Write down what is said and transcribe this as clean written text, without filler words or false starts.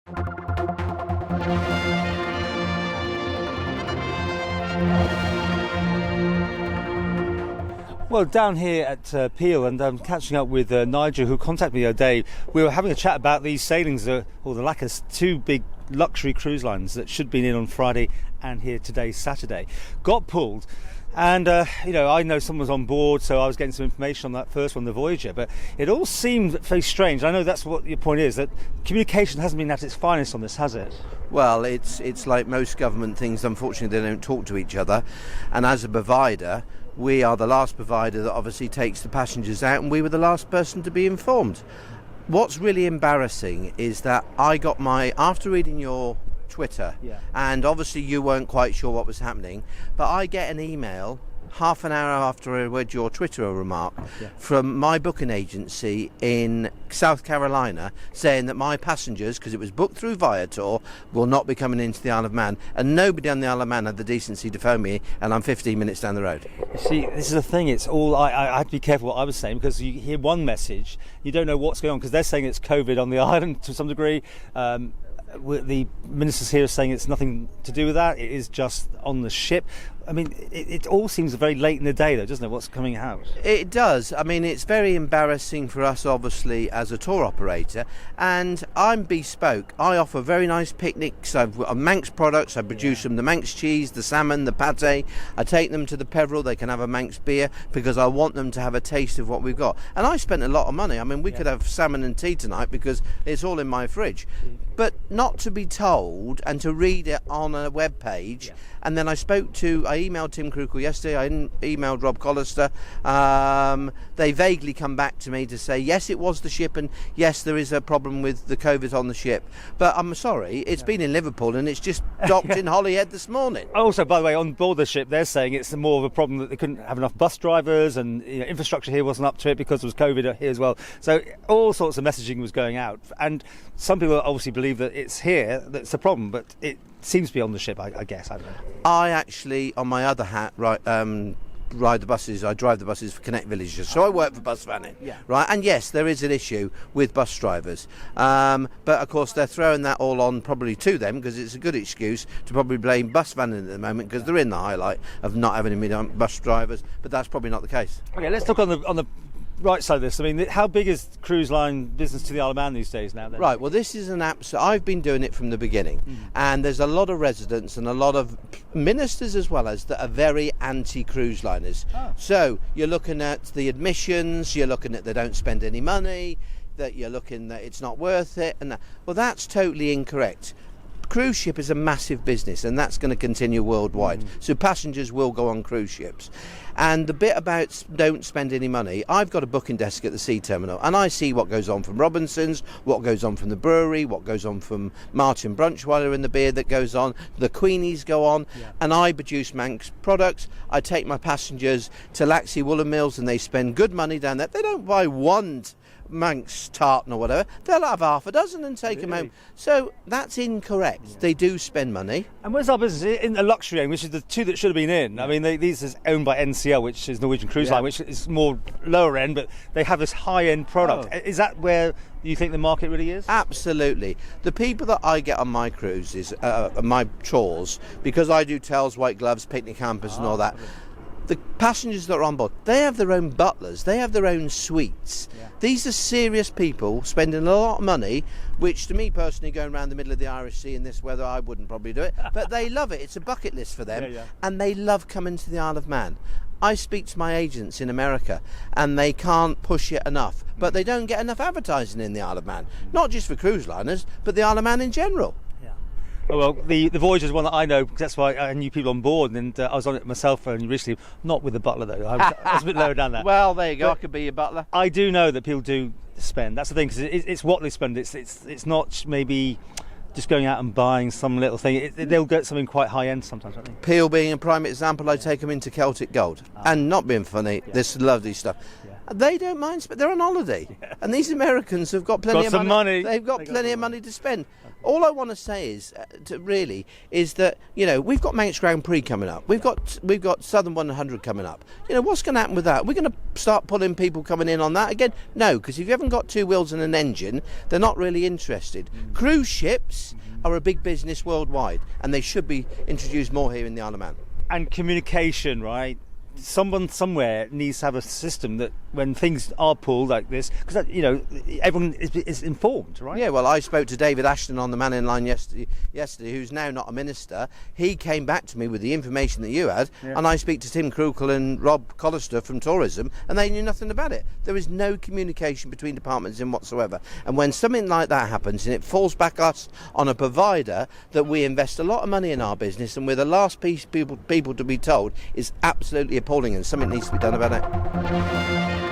Well, down here at Peel, and I'm catching up with Nigel, who contacted me the other day. We were having a chat about these sailings, or the lack of two big luxury cruise lines that should be in on Friday and here today, Saturday. Got pulled. And, I know someone was on board, so I was getting some information on that first one, the Voyager, but it all seemed very strange. I know that's what your point is, that communication hasn't been at its finest on this, has it? Well, it's like most government things, unfortunately, they don't talk to each other. And as a provider, we are the last provider that obviously takes the passengers out, and we were the last person to be informed. What's really embarrassing is that I got after reading your Twitter, and obviously you weren't quite sure what was happening, but I get an email half an hour after I read your Twitter remark from my booking agency in South Carolina saying that my passengers, because it was booked through Voyager, will not be coming into the Isle of Man, and nobody on the Isle of Man had the decency to phone me, and I'm 15 minutes down the road. See, this is the thing, it's all, I had to be careful what I was saying, because you hear one message, you don't know what's going on, because they're saying it's COVID on the island to some degree. The ministers here are saying it's nothing to do with that, it is just on the ship. I mean, it all seems very late in the day, though, doesn't it, what's coming out? It does. I mean, it's very embarrassing for us, obviously, as a tour operator, and I'm bespoke. I offer very nice picnics. I've Manx products. I produce them, the Manx cheese, the salmon, the pate. I take them to the Peveril. They can have a Manx beer because I want them to have a taste of what we've got. And I spent a lot of money. I mean, we could have salmon and tea tonight because it's all in my fridge. But not to be told and to read it on a web page. And then I emailed Tim Krukle yesterday, I emailed Rob Collister. They vaguely come back to me to say, yes, it was the ship, and yes, there is a problem with the COVID on the ship. But I'm sorry, it's been in Liverpool and it's just docked in Holyhead this morning. Also, by the way, on board the ship, they're saying it's more of a problem that they couldn't have enough bus drivers, and infrastructure here wasn't up to it because there was COVID here as well. So all sorts of messaging was going out. And some people obviously believe that it's here that's the problem, but it seems to be on the ship, I guess. I don't know. I actually, on my other hat, ride the buses. I drive the buses for Connect Villages, so I work for Bus Vanning, right? And yes, there is an issue with bus drivers, but of course they're throwing that all on probably to them because it's a good excuse to probably blame Bus Vanning at the moment because they're in the highlight of not having any bus drivers. But that's probably not the case. Okay, let's look on the right side of this. I mean, how big is cruise line business to the Isle of Man these days now then? Right, well, this is an app, so I've been doing it from the beginning, and there's a lot of residents and a lot of ministers as well as that are very anti-cruise liners. So you're looking at the admissions, you're looking at they don't spend any money, that you're looking that it's not worth it, and well, that's totally incorrect. Cruise ship is a massive business, and that's going to continue worldwide. So passengers will go on cruise ships. And the bit about don't spend any money, I've got a booking desk at the sea terminal, and I see what goes on from Robinson's, what goes on from the brewery, what goes on from Martin Brunchweiler and the beer that goes on, the Queenies go on, and I produce Manx products. I take my passengers to Laxey Woolen Mills, and they spend good money down there. They don't buy one Manx tartan or whatever, they'll have half a dozen and take them home. So that's incorrect. They do spend money. And where's our business in the luxury end, which is the two that should have been in? I mean, these is owned by NCL, which is Norwegian Cruise Line, which is more lower end, but they have this high end product. Is that where you think the market really is? Absolutely. The people that I get on my cruises, my tours, because I do tails, white gloves, picnic hampers and all that, the passengers that are on board, they have their own butlers, they have their own suites. These are serious people spending a lot of money, which to me personally, going around the middle of the Irish Sea in this weather, I wouldn't probably do it, but they love it. It's a bucket list for them, and they love coming to the Isle of Man. I speak to my agents in America, and they can't push it enough, but they don't get enough advertising in the Isle of Man, not just for cruise liners, but the Isle of Man in general. Oh, well, the Voyager is one that I know because that's why I knew people on board, and I was on it myself only recently, not with the butler though. I was a bit lower down there. Well, there you go. But I could be your butler. I do know that people do spend. That's the thing, because it's what they spend. It's not maybe just going out and buying some little thing. They'll get something quite high end sometimes, don't they? Peel being a prime example, I take them into Celtic Gold, and not being funny. This lovely stuff. They don't mind, but they're on holiday. And these Americans have got plenty of some money. They've got plenty of money to spend. All I want to say is, is that, we've got Manx Grand Prix coming up. We've got Southern 100 coming up. What's going to happen with that? We're going to start pulling people coming in on that again? No, because if you haven't got two wheels and an engine, they're not really interested. Cruise ships are a big business worldwide, and they should be introduced more here in the Isle of Man. And communication, right? Someone somewhere needs to have a system that when things are pulled like this, because everyone is informed, right? Yeah, well, I spoke to David Ashton on the Man in Line yesterday, who's now not a minister. He came back to me with the information that you had, and I speak to Tim Krukle and Rob Collister from Tourism, and they knew nothing about it. There is no communication between departments in whatsoever. And when something like that happens, and it falls back us on a provider that we invest a lot of money in our business, and we're the last people to be told, is absolutely appalling, and something needs to be done about it.